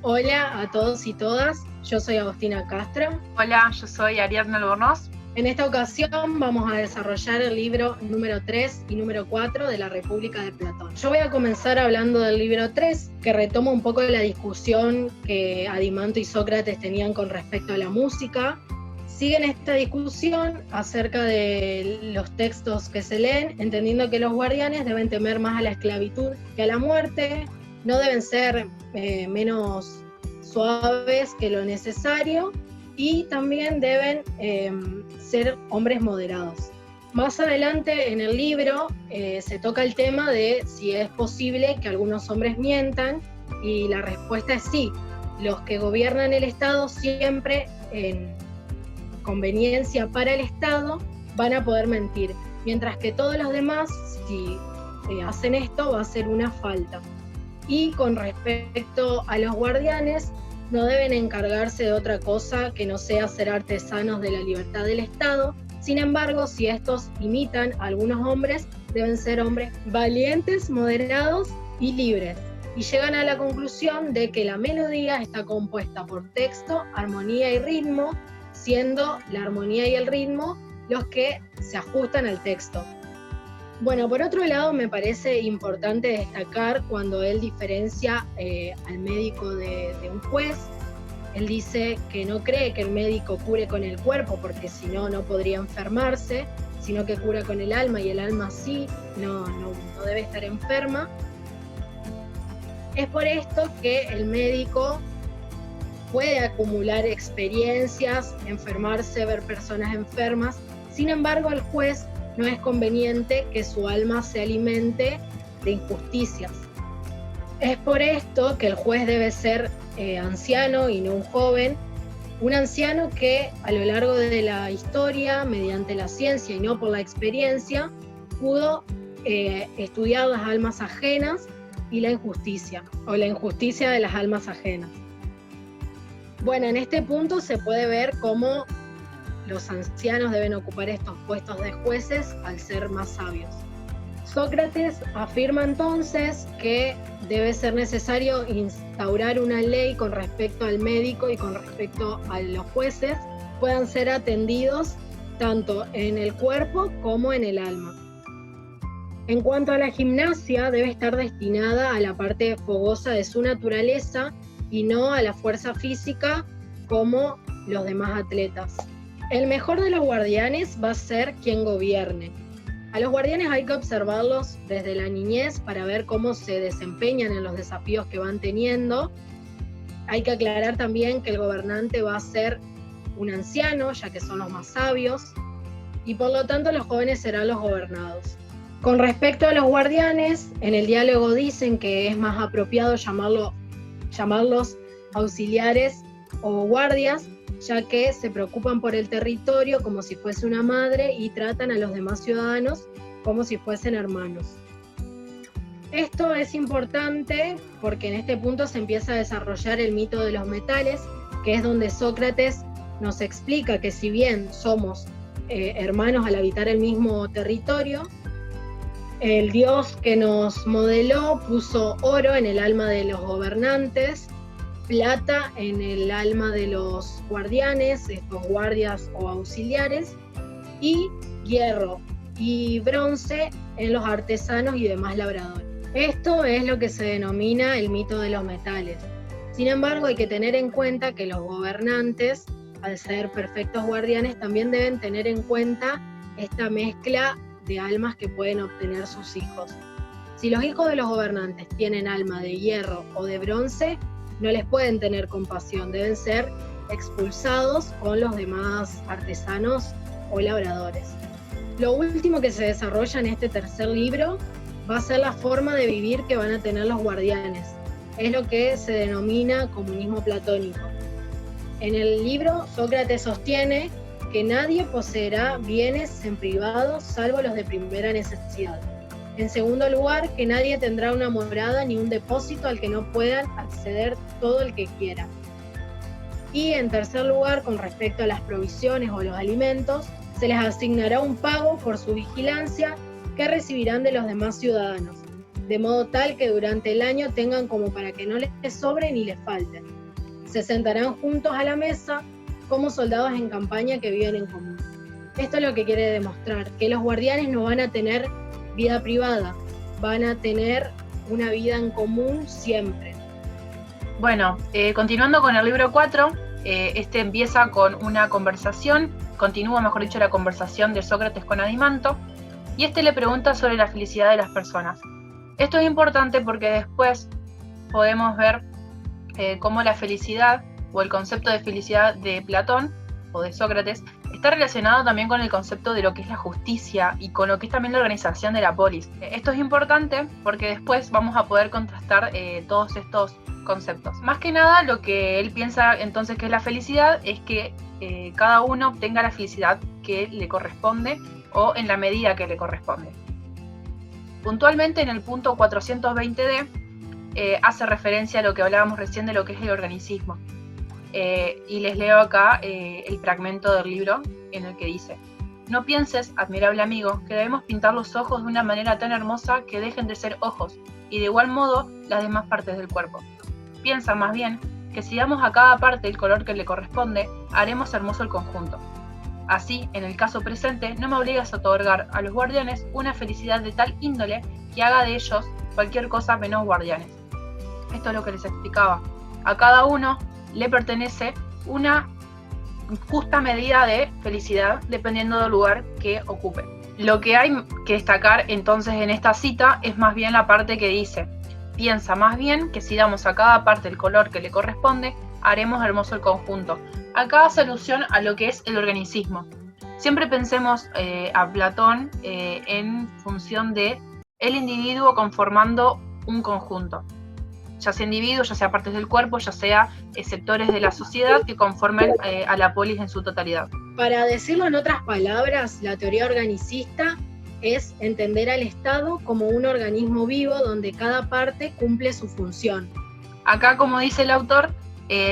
Hola a todos y todas, yo soy Agostina Castro. Hola, yo soy Ariadna Albornoz. En esta ocasión vamos a desarrollar el libro número 3 y número 4 de la República de Platón. Yo voy a comenzar hablando del libro 3, que retoma un poco de la discusión que Adimanto y Sócrates tenían con respecto a la música. Siguen esta discusión acerca de los textos que se leen, entendiendo que los guardianes deben temer más a la esclavitud que a la muerte, no deben ser menos suaves que lo necesario, y también deben ser hombres moderados. Más adelante en el libro se toca el tema de si es posible que algunos hombres mientan, y la respuesta es sí. Los que gobiernan el Estado siempre en conveniencia para el Estado van a poder mentir, mientras que todos los demás, si hacen esto, va a ser una falta. Y con respecto a los guardianes, no deben encargarse de otra cosa que no sea ser artesanos de la libertad del Estado. Sin embargo, si estos imitan a algunos hombres, deben ser hombres valientes, moderados y libres. Y llegan a la conclusión de que la melodía está compuesta por texto, armonía y ritmo, siendo la armonía y el ritmo los que se ajustan al texto. Bueno, por otro lado, me parece importante destacar cuando él diferencia al médico de un juez. Él dice que no cree que el médico cure con el cuerpo, porque si no, no podría enfermarse, sino que cura con el alma, y el alma sí, no debe estar enferma. Es por esto que el médico puede acumular experiencias, enfermarse, ver personas enfermas. Sin embargo, el juez no es conveniente que su alma se alimente de injusticias. Es por esto que el juez debe ser anciano y no un joven, un anciano que a lo largo de la historia, mediante la ciencia y no por la experiencia, pudo estudiar las almas ajenas y la injusticia, o la injusticia de las almas ajenas. Bueno, en este punto se puede ver cómo los ancianos deben ocupar estos puestos de jueces al ser más sabios. Sócrates afirma entonces que debe ser necesario instaurar una ley con respecto al médico y con respecto a los jueces, puedan ser atendidos tanto en el cuerpo como en el alma. En cuanto a la gimnasia, debe estar destinada a la parte fogosa de su naturaleza y no a la fuerza física como los demás atletas. El mejor de los guardianes va a ser quien gobierne. A los guardianes hay que observarlos desde la niñez para ver cómo se desempeñan en los desafíos que van teniendo. Hay que aclarar también que el gobernante va a ser un anciano, ya que son los más sabios, y por lo tanto los jóvenes serán los gobernados. Con respecto a los guardianes, en el diálogo dicen que es más apropiado llamarlos auxiliares o guardias, ya que se preocupan por el territorio como si fuese una madre y tratan a los demás ciudadanos como si fuesen hermanos. Esto es importante porque en este punto se empieza a desarrollar el mito de los metales, que es donde Sócrates nos explica que si bien somos hermanos al habitar el mismo territorio, el dios que nos modeló puso oro en el alma de los gobernantes, plata en el alma de los guardianes, estos guardias o auxiliares, y hierro y bronce en los artesanos y demás labradores. Esto es lo que se denomina el mito de los metales. Sin embargo, hay que tener en cuenta que los gobernantes, al ser perfectos guardianes, también deben tener en cuenta esta mezcla de almas que pueden obtener sus hijos. Si los hijos de los gobernantes tienen alma de hierro o de bronce, no les pueden tener compasión, deben ser expulsados con los demás artesanos o labradores. Lo último que se desarrolla en este tercer libro va a ser la forma de vivir que van a tener los guardianes. Es lo que se denomina comunismo platónico. En el libro, Sócrates sostiene que nadie poseerá bienes en privado salvo los de primera necesidad. En segundo lugar, que nadie tendrá una morada ni un depósito al que no puedan acceder todo el que quiera. Y en tercer lugar, con respecto a las provisiones o los alimentos, se les asignará un pago por su vigilancia que recibirán de los demás ciudadanos. de modo tal que durante el año tengan como para que no les sobre ni les falte. Se sentarán juntos a la mesa como soldados en campaña que viven en común. Esto es lo que quiere demostrar, que los guardianes no van a tener vida privada, van a tener una vida en común siempre. Bueno, continuando con el libro 4, este empieza con una conversación, continúa mejor dicho la conversación de Sócrates con Adimanto, y este le pregunta sobre la felicidad de las personas. Esto es importante porque después podemos ver cómo la felicidad o el concepto de felicidad de Platón o de Sócrates está relacionado también con el concepto de lo que es la justicia y con lo que es también la organización de la polis. Esto es importante porque después vamos a poder contrastar todos estos conceptos. Más que nada lo que él piensa entonces que es la felicidad es que cada uno obtenga la felicidad que le corresponde o en la medida que le corresponde. Puntualmente en el punto 420D hace referencia a lo que hablábamos recién de lo que es el organicismo. Y les leo acá el fragmento del libro en el que dice: no pienses, admirable amigo, que debemos pintar los ojos de una manera tan hermosa que dejen de ser ojos, y de igual modo las demás partes del cuerpo. Piensa más bien que si damos a cada parte el color que le corresponde, haremos hermoso el conjunto. Así, en el caso presente, no me obligas a otorgar a los guardianes una felicidad de tal índole que haga de ellos cualquier cosa menos guardianes. Esto es lo que les explicaba. A cada uno le pertenece una justa medida de felicidad dependiendo del lugar que ocupe. Lo que hay que destacar entonces en esta cita es más bien la parte que dice: piensa más bien que si damos a cada parte el color que le corresponde, haremos hermoso el conjunto. Acá hace alusión a lo que es el organicismo. Siempre pensemos a Platón en función de el individuo conformando un conjunto, ya sea individuos, ya sea partes del cuerpo, ya sea sectores de la sociedad que conformen a la polis en su totalidad. Para decirlo en otras palabras, la teoría organicista es entender al Estado como un organismo vivo donde cada parte cumple su función. Acá, como dice el autor,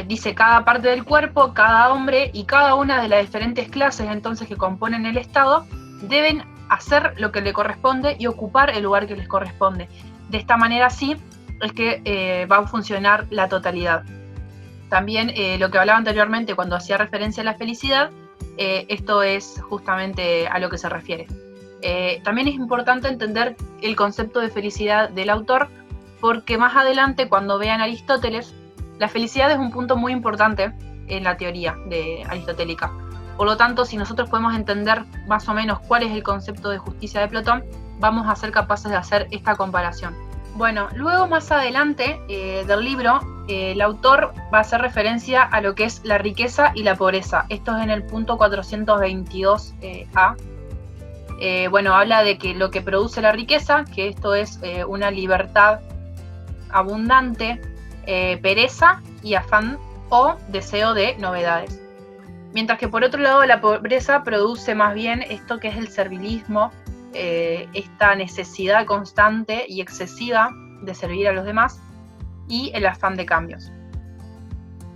dice cada parte del cuerpo, cada hombre y cada una de las diferentes clases entonces que componen el Estado deben hacer lo que le corresponde y ocupar el lugar que les corresponde. De esta manera sí es que va a funcionar la totalidad. También lo que hablaba anteriormente cuando hacía referencia a la felicidad, esto es justamente a lo que se refiere. También es importante entender el concepto de felicidad del autor, porque más adelante cuando vean Aristóteles, la felicidad es un punto muy importante en la teoría aristotélica. Por lo tanto, si nosotros podemos entender más o menos cuál es el concepto de justicia de Platón, vamos a ser capaces de hacer esta comparación. Bueno, luego más adelante del libro, el autor va a hacer referencia a lo que es la riqueza y la pobreza. Esto es en el punto 422A. Bueno, habla de que lo que produce la riqueza, que esto es una libertad abundante, pereza y afán o deseo de novedades. Mientras que por otro lado la pobreza produce más bien esto que es el servilismo, esta necesidad constante y excesiva de servir a los demás y el afán de cambios.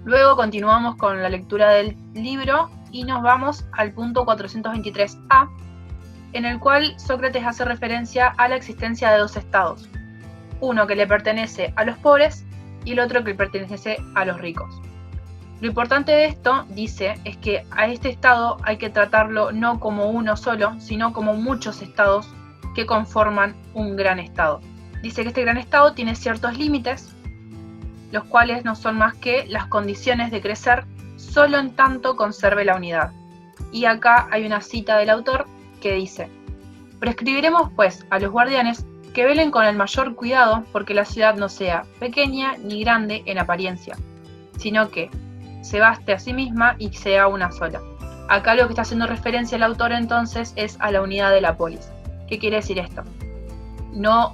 Luego continuamos con la lectura del libro y nos vamos al punto 423A, en el cual Sócrates hace referencia a la existencia de dos estados, uno que le pertenece a los pobres y el otro que le pertenece a los ricos. Lo importante de esto, dice, es que a este estado hay que tratarlo no como uno solo, sino como muchos estados que conforman un gran estado. Dice que este gran estado tiene ciertos límites, los cuales no son más que las condiciones de crecer solo en tanto conserve la unidad. Y acá hay una cita del autor que dice: prescribiremos pues a los guardianes que velen con el mayor cuidado porque la ciudad no sea pequeña ni grande en apariencia, sino que se baste a sí misma y sea una sola. Acá lo que está haciendo referencia el autor entonces es a la unidad de la polis. ¿Qué quiere decir esto?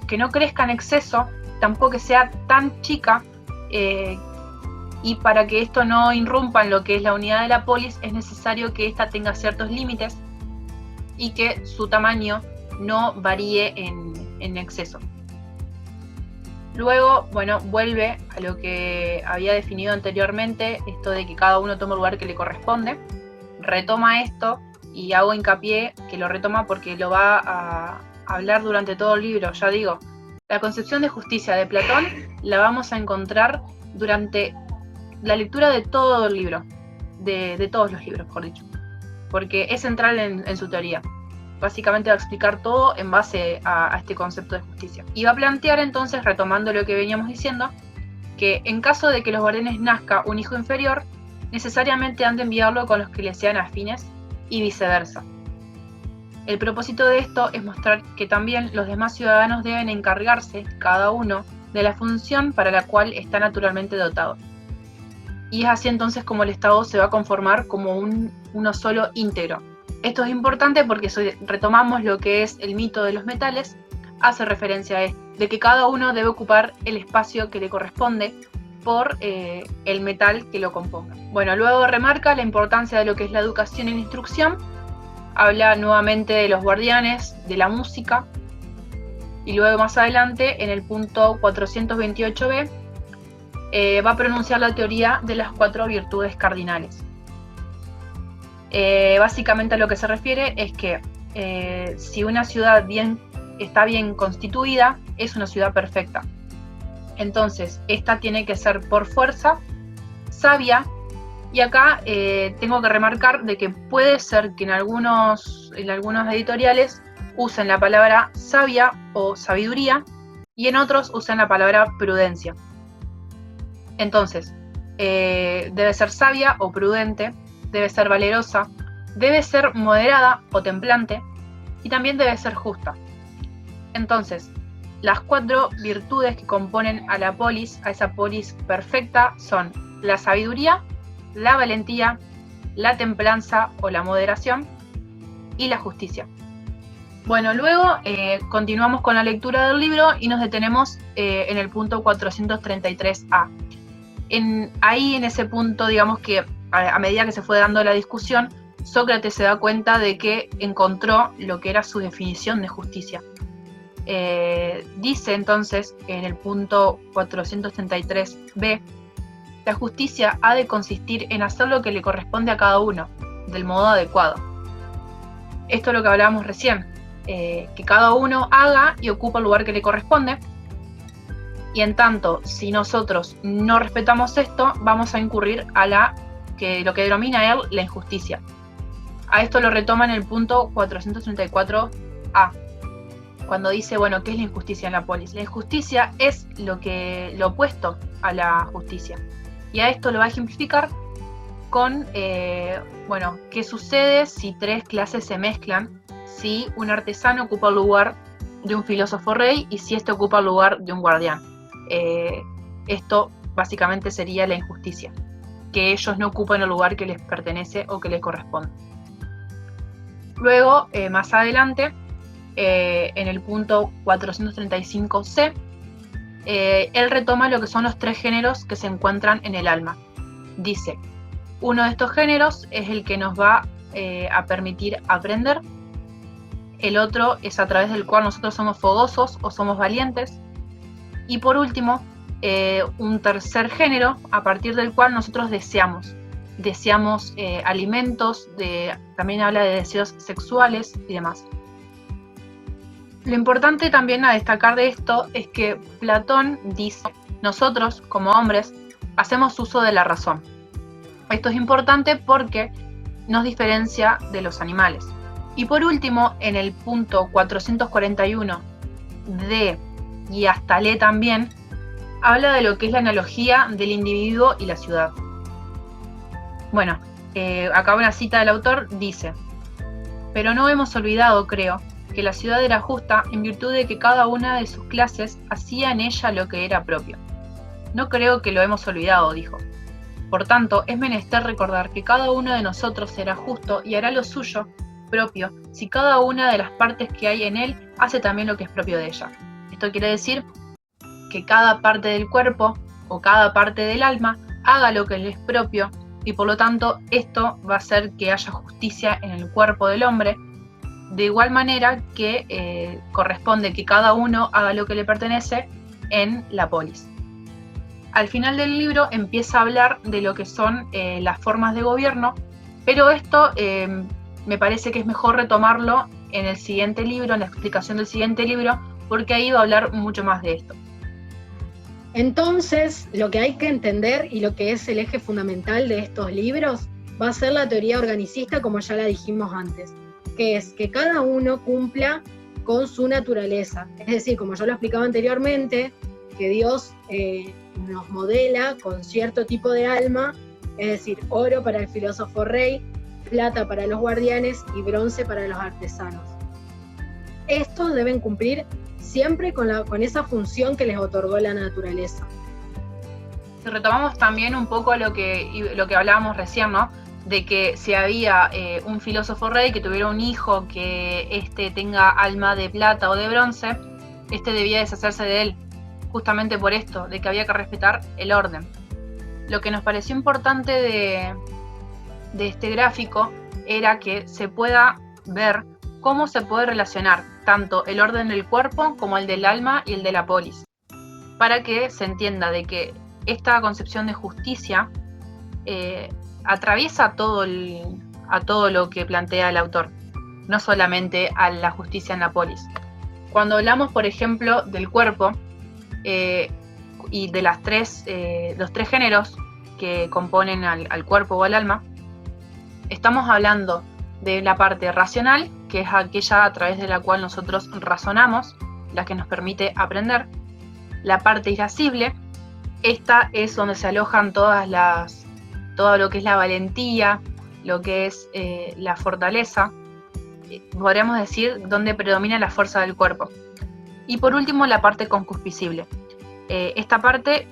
Que no crezca en exceso, tampoco que sea tan chica, y para que esto no irrumpa en lo que es la unidad de la polis es necesario que ésta tenga ciertos límites y que su tamaño no varíe en exceso. Luego, bueno, vuelve a lo que había definido anteriormente, esto de que cada uno toma el lugar que le corresponde. Retoma esto y hago hincapié que lo retoma porque lo va a hablar durante todo el libro. Ya digo, La concepción de justicia de Platón la vamos a encontrar durante la lectura de todo el libro, de todos los libros, mejor dicho, porque es central en su teoría. Básicamente va a explicar todo en base a este concepto de justicia. Y va a plantear entonces, retomando lo que veníamos diciendo, que en caso de que los guardianes nazca un hijo inferior, necesariamente han de enviarlo con los que le sean afines y viceversa. El propósito de esto es mostrar que también los demás ciudadanos deben encargarse, cada uno, de la función para la cual está naturalmente dotado. Y es así entonces como el Estado se va a conformar como uno solo íntegro. Esto es importante porque si retomamos lo que es el mito de los metales, hace referencia a esto, de que cada uno debe ocupar el espacio que le corresponde por el metal que lo componga. Bueno, luego remarca la importancia de lo que es la educación y la instrucción, habla nuevamente de los guardianes, de la música, y luego más adelante, en el punto 428b, va a pronunciar la teoría de las 4 virtudes cardinales. Básicamente a lo que se refiere es que si una ciudad está bien constituida, es una ciudad perfecta. Entonces, esta tiene que ser por fuerza sabia, y acá tengo que remarcar de que puede ser que en algunos editoriales usen la palabra sabia o sabiduría, y en otros usen la palabra prudencia. Entonces, debe ser sabia o prudente, debe ser valerosa, debe ser moderada o templante, y también debe ser justa. Entonces, las 4 virtudes que componen a la polis, a esa polis perfecta, son la sabiduría, la valentía, la templanza o la moderación y la justicia. Bueno, luego continuamos con la lectura del libro y nos detenemos en el punto 433a. Ahí en ese punto, digamos que a medida que se fue dando la discusión, Sócrates se da cuenta de que encontró lo que era su definición de justicia. Dice entonces en el punto 433b, la justicia ha de consistir en hacer lo que le corresponde a cada uno, del modo adecuado. Esto es lo que hablábamos recién, que cada uno haga y ocupa el lugar que le corresponde, y en tanto, si nosotros no respetamos esto, vamos a incurrir a lo que denomina él la injusticia. A esto lo retoma en el punto 434a, cuando dice, bueno, ¿qué es la injusticia en la polis? La injusticia es lo opuesto a la justicia. Y a esto lo va a ejemplificar con, ¿qué sucede si 3 clases se mezclan? Si un artesano ocupa el lugar de un filósofo rey y si este ocupa el lugar de un guardián. Esto básicamente sería la injusticia, que ellos no ocupan el lugar que les pertenece o que les corresponde. Luego, más adelante, en el punto 435c, él retoma lo que son los 3 géneros que se encuentran en el alma. Dice, uno de estos géneros es el que nos va a permitir aprender, el otro es a través del cual nosotros somos fogosos o somos valientes, y por último, un tercer género a partir del cual nosotros deseamos alimentos, también habla de deseos sexuales y demás. Lo importante también a destacar de esto es que Platón dice, nosotros como hombres hacemos uso de la razón. Esto es importante porque nos diferencia de los animales. Y por último, en el punto 441d y hasta le también, habla de lo que es la analogía del individuo y la ciudad. Bueno, acá una cita del autor dice, pero no hemos olvidado, creo, que la ciudad era justa en virtud de que cada una de sus clases hacía en ella lo que era propio. No creo que lo hemos olvidado, dijo. Por tanto, es menester recordar que cada uno de nosotros será justo y hará lo suyo propio si cada una de las partes que hay en él hace también lo que es propio de ella. Esto quiere decir que cada parte del cuerpo o cada parte del alma haga lo que le es propio, y por lo tanto esto va a hacer que haya justicia en el cuerpo del hombre, de igual manera que corresponde que cada uno haga lo que le pertenece en la polis. Al final del libro empieza a hablar de lo que son las formas de gobierno, pero esto me parece que es mejor retomarlo en el siguiente libro, en la explicación del siguiente libro, porque ahí va a hablar mucho más de esto. Entonces, lo que hay que entender y lo que es el eje fundamental de estos libros va a ser la teoría organicista, como ya la dijimos antes, que es que cada uno cumpla con su naturaleza. Es decir, como yo lo explicaba anteriormente, que Dios nos modela con cierto tipo de alma, es decir, oro para el filósofo rey, plata para los guardianes y bronce para los artesanos. Estos deben cumplir siempre con esa función que les otorgó la naturaleza. Si retomamos también un poco lo que hablábamos recién, ¿no? De que si había un filósofo rey que tuviera un hijo que tenga alma de plata o de bronce, debía deshacerse de él, justamente por esto, de que había que respetar el orden. Lo que nos pareció importante de este gráfico era que se pueda ver cómo se puede relacionar tanto el orden del cuerpo como el del alma y el de la polis, para que se entienda de que esta concepción de justicia atraviesa a todo lo que plantea el autor, no solamente a la justicia en la polis. Cuando hablamos, por ejemplo, del cuerpo y de los tres géneros que componen al cuerpo o al alma, estamos hablando de la parte racional, que es aquella a través de la cual nosotros razonamos, la que nos permite aprender. La parte irascible, esta es donde se alojan todo lo que es la valentía, lo que es la fortaleza, podríamos decir, donde predomina la fuerza del cuerpo. Y por último, la parte concupiscible. Esta parte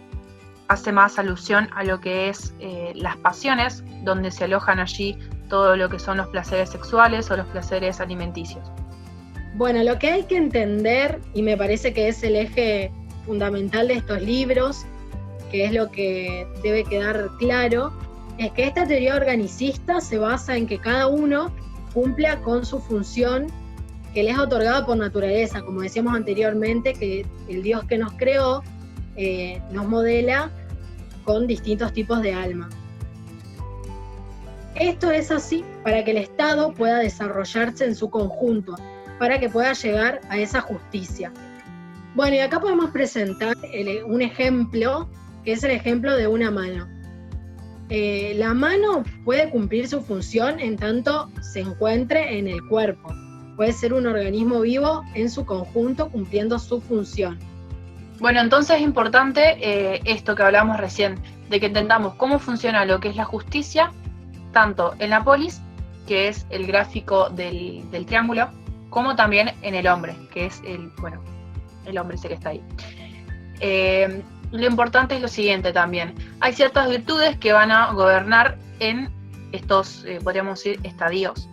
hace más alusión a lo que es las pasiones, donde se alojan allí todo lo que son los placeres sexuales o los placeres alimenticios. Bueno, lo que hay que entender, y me parece que es el eje fundamental de estos libros, que es lo que debe quedar claro, es que esta teoría organicista se basa en que cada uno cumpla con su función que le es otorgada por naturaleza, como decíamos anteriormente, que el Dios que nos creó nos modela con distintos tipos de alma. Esto es así para que el Estado pueda desarrollarse en su conjunto, para que pueda llegar a esa justicia. Bueno, y acá podemos presentar un ejemplo, que es el ejemplo de una mano. La mano puede cumplir su función en tanto se encuentre en el cuerpo. Puede ser un organismo vivo en su conjunto cumpliendo su función. Bueno, entonces es importante esto que hablamos recién, de que entendamos cómo funciona lo que es la justicia, tanto en la polis, que es el gráfico del triángulo, como también en el hombre, que es el hombre ese que está ahí. Lo importante es lo siguiente también. Hay ciertas virtudes que van a gobernar en estos, podríamos decir, estadios.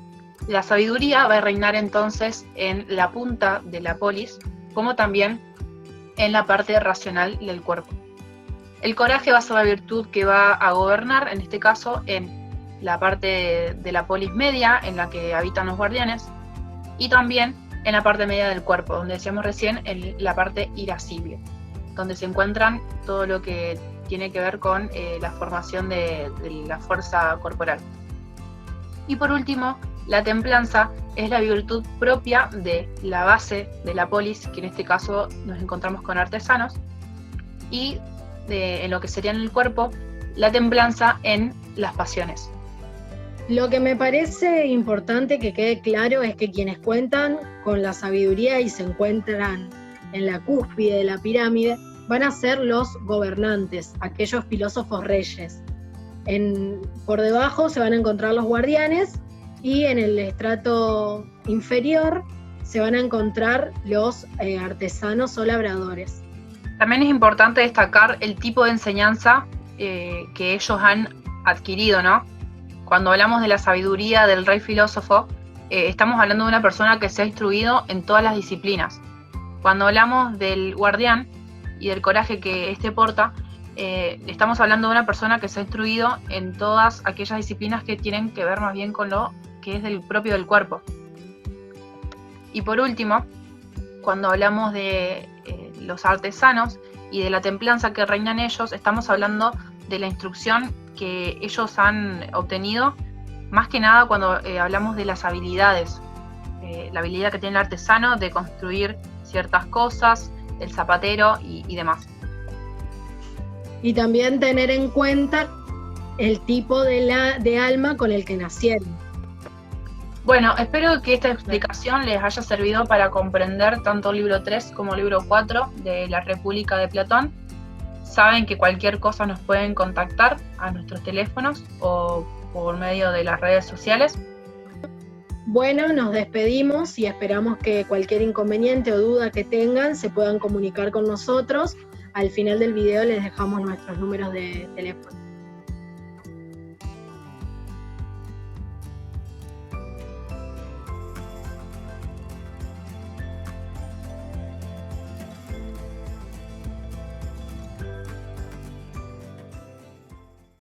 La sabiduría va a reinar entonces en la punta de la polis, como también en la parte racional del cuerpo. El coraje va a ser la virtud que va a gobernar, en este caso, en la parte de la polis media, en la que habitan los guardianes, y también en la parte media del cuerpo, donde decíamos recién, en la parte irascible, donde se encuentran todo lo que tiene que ver con la formación de la fuerza corporal. Y por último, la templanza es la virtud propia de la base de la polis, que en este caso nos encontramos con artesanos, y en lo que sería en el cuerpo, la templanza en las pasiones. Lo que me parece importante que quede claro es que quienes cuentan con la sabiduría y se encuentran en la cúspide de la pirámide van a ser los gobernantes, aquellos filósofos reyes. Por debajo se van a encontrar los guardianes y en el estrato inferior se van a encontrar los artesanos o labradores. También es importante destacar el tipo de enseñanza que ellos han adquirido, ¿no? Cuando hablamos de la sabiduría del rey filósofo, estamos hablando de una persona que se ha instruido en todas las disciplinas. Cuando hablamos del guardián y del coraje que éste porta, estamos hablando de una persona que se ha instruido en todas aquellas disciplinas que tienen que ver más bien con lo que es del propio del cuerpo. Y por último, cuando hablamos de los artesanos y de la templanza que reina en ellos, estamos hablando de la instrucción que ellos han obtenido, más que nada cuando hablamos de las habilidades, la habilidad que tiene el artesano de construir ciertas cosas, el zapatero y demás. Y también tener en cuenta el tipo de alma con el que nacieron. Bueno, espero que esta explicación les haya servido para comprender tanto el libro 3 como el libro 4 de la República de Platón. Saben que cualquier cosa nos pueden contactar a nuestros teléfonos o por medio de las redes sociales. Bueno, nos despedimos y esperamos que cualquier inconveniente o duda que tengan se puedan comunicar con nosotros. Al final del video les dejamos nuestros números de teléfono.